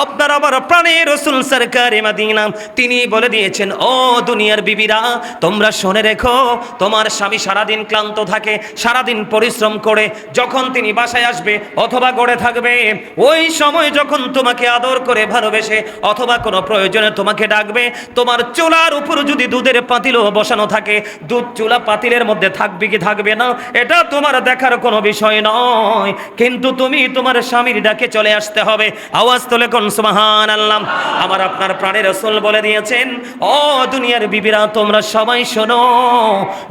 আপনার আমার প্রাণের রাসূল সরকারে মদিনা তিনি বলে দিয়েছেন, ও দুনিয়ার বিবিরা তোমরা শুনে রেখো, তোমার স্বামী সারাদিন ক্লান্ত থাকে, সারাদিন পরিশ্রম করে যখন তিনি বাসায় আসবে অথবা গড়ে থাকবে, ওই সময় যখন তোমাকে আদর করে ভালোবেসে অথবা কোনো প্রয়োজনে তোমাকে ডাকবে, তোমার চুলার উপর যদি দুধের পাতিলও বসানো থাকে, দুধ চুলা পাতিলের মধ্যে থাকবে কি থাকবে না এটা তোমার দেখার কোনো বিষয় নয়, কিন্তু তুমি তোমার স্বামীর ডাকে চলে আসতে হবে। আওয়াজ তুলে কোন সুবহানাল্লাহ। আমার আপনার প্রাণের রাসূল বলে দিয়েছেন, ও দুনিয়ার বিবিরা তোমরা সবাই শোনো,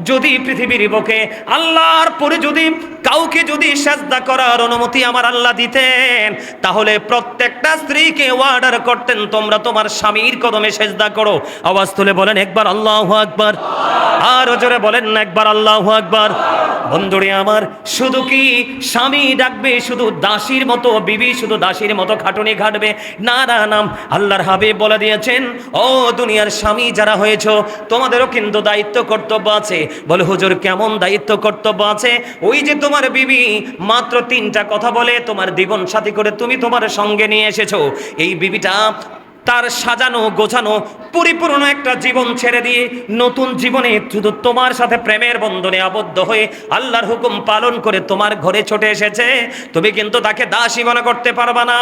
যদি পৃথিবীর বুকে আল্লাহর পরে যদি কাউকে যদি সিজদা করার অনুমতি আমার আল্লাহ দিতেন, তাহলে প্রত্যেকটা স্ত্রীকে অর্ডার করতেন তোমরা তোমার স্বামীর কদমে সিজদা করো। আওয়াজ তুলে বলেন একবার আল্লাহু আকবার, আর জোরে বলেন না একবার আল্লাহু আকবার। বন্ধুরে আমার, শুধু কি স্বামী ডাকবে শুধু দাসীর মতো, বিবি শুধু দাসীর মতো খাটুনি খাটবে? না না না, আল্লাহর হাবিব বলে দিয়েছেন, ও দুনিয়ার স্বামী যারা হয়েছ তোমাদেরও কিন্তু দায়িত্ব কর্তব্য আছে। বলে হুজুর কেমন দায়িত্ব কর্তব্য আছে? ওই যে তোমার বিবি মাত্র 3টা কথা বলে তোমার জীবন সাথী করে তুমি তোমার সঙ্গে নিয়ে এসেছো, এই বিবিটা তার সাজানো গোছানো পরিপূর্ণ একটা জীবন ছেড়ে দিয়ে নতুন জীবনে শুধু তোমার সাথে প্রেমের বন্ধনে আবদ্ধ হয়ে আল্লাহর হুকুম পালন করে তোমার ঘরে ছুটে এসেছে, তুমি কিন্তু তাকে দাসী মনে করতে পারবা না।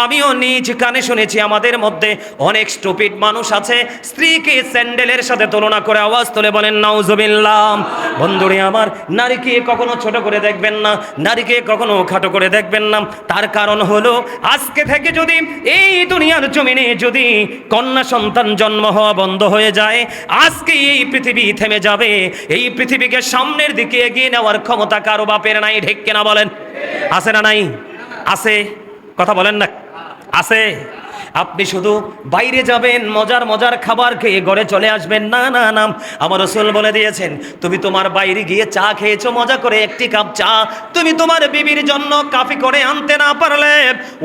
আমিও নিজ কানে শুনেছি আমাদের মধ্যে অনেক স্টুপিড মানুষ আছে স্ত্রীকে স্যান্ডেলের সাথে তুলনা করে। আওয়াজ তুলে বলেন নাউজুবিল্লাহ। বন্ধুরে আমার, নারীকে কখনো ছোট করে দেখবেন না, নারীকে কখনো খাটো করে দেখবেন না। তার কারণ হলো আজকে থেকে যদি এই দুনিয়ার জমিনে যদি কন্যা সন্তান জন্ম হওয়া বন্ধ হয়ে যায়, আজকে এই পৃথিবী থেমে যাবে। এই পৃথিবীকে সামনের দিকে এগিয়ে নেওয়ার ক্ষমতা কারো বাপের নাই, ঠিক কিনা বলেন? আছে না নাই? আছে, কথা বলেন না, আছে। আপনি শুধু বাইরে যাবেন মজার মজার খাবার খেয়ে ঘরে চলে আসবেন, না না না, আমার রাসূল বলে দিয়েছেন, তুমি তোমার বাইরে গিয়ে চা খেয়েছো মজা করে, একটি কাপ চা তুমি তোমার বিবির জন্য কাফি করে আনতে না পারলে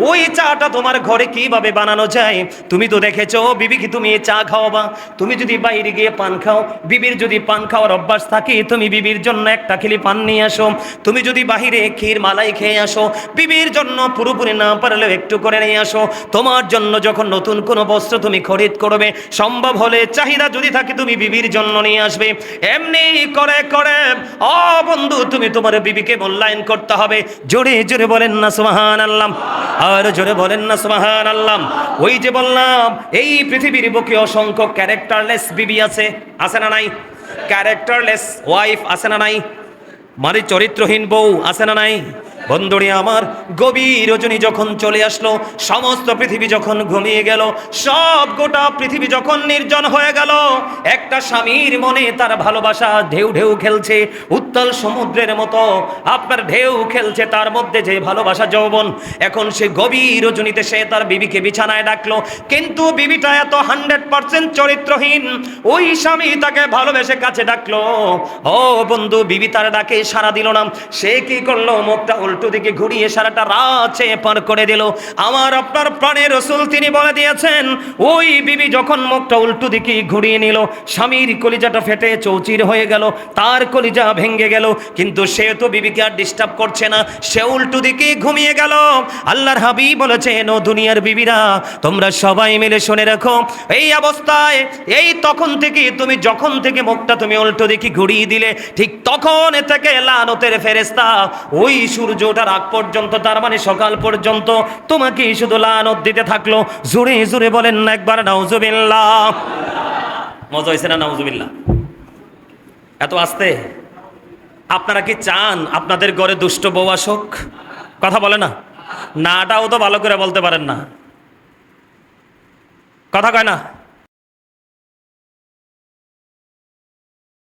ওই চাটা তোমার ঘরে কিভাবে বানানো যায় তুমি তো দেখেছো। বিবিকে তুমি চা খাওয়াবা, তুমি যদি বাইরে গিয়ে পান খাও, বিবির যদি পান খাওয়ার অভ্যাস থাকে তুমি বিবির জন্য একটা খিলি পান নিয়ে আসো। তুমি যদি বাহিরে ক্ষীর মালাই খেয়ে আসো, বিবির জন্য পুরোপুরি না পারলেও একটু করে নিয়ে আসো। তোমার জন্য যখন নতুন কোনো বস্ত্র তুমি খরিদ করবে, সম্ভব হলে চাহিদা যদি থাকে তুমি বিবির জন্য নিয়ে আসবে। এমনি করে করে ও বন্ধু তুমি তোমার বিবিকে মূল্যায়ন করতে হবে। জোরে জোরে বলেন না সুবহানাল্লাহ, আর জোরে বলেন না সুবহানাল্লাহ। ওই যে বললাম এই পৃথিবীর বুকে অসংখ্য ক্যারেক্টারলেস বিবি আছে, আছে না নাই? ক্যারেক্টারলেস ওয়াইফ আছে না নাই? মানে চরিত্রহীন বউ আছে না নাই? বন্ধুরে আমার, গভীর রজনী যখন চলে আসলো, সমস্ত পৃথিবী যখন ঘুমিয়ে গেল, সব গোটা পৃথিবী যখন নির্জন হয়ে গেল, একটা স্বামীর মনে তার ভালোবাসা ঢেউ ঢেউ খেলছে, উত্তাল সমুদ্রের মতো আপনার ঢেউ খেলছে, তার মধ্যে যে ভালোবাসা যৌবন। এখন সে গভীর রজনীতে সে তার বিবিকে বিছানায় ডাকলো, কিন্তু বিবিটা এত 100% চরিত্রহীন, ওই স্বামী তাকে ভালোবেসে কাছে ডাকলো। ও বন্ধু, বিবি তার ডাকে সাড়া দিল না। সে কি করলো? মুখটা উল্টো দিকে ঘুরিয়ে সারাটা রাত সে পার করে দিল। আমার আপনার প্রাণের রাসূল তিনি বলে দিয়েছেন, ওই বিবি যখন মুখটা উল্টো দিকে ঘুরিয়ে নিল, স্বামীর কলিজাটা ফেটে চৌচির হয়ে গেল, তার কলিজা ভেঙে গেল, কিন্তু সে তো বিবিকে আর ডিস্টার্ব করছে না, সে উল্টো দিকে ঘুমিয়ে গেল। আল্লাহর হাবিব বলেছেন, ও দুনিয়ার বিবিরা তোমরা সবাই মিলে শুনে রাখো, এই অবস্থায় এই তখন থেকে তুমি যখন থেকে মুখটা তুমি উল্টো দিকে ঘুরিয়ে দিলে, ঠিক তখন থেকে লানতের ফেরেশতা ওই সূর্য ওঠার আগ পর্যন্ত, তার মানে সকাল পর্যন্ত তোমাকে শুধু লানত দিতে থাকলো। জোরে জোরে বলেন না একবার নাউজুবিল্লাহ। মজা হয়েছে না নাউজুবিল্লাহ? এত আস্তে? আপনারা কি চান আপনাদের ঘরে দুষ্ট বউ আসুক? কথা বলে না, নাটাও তো ভালো করে বলতে পারেন না, কথা কয় না।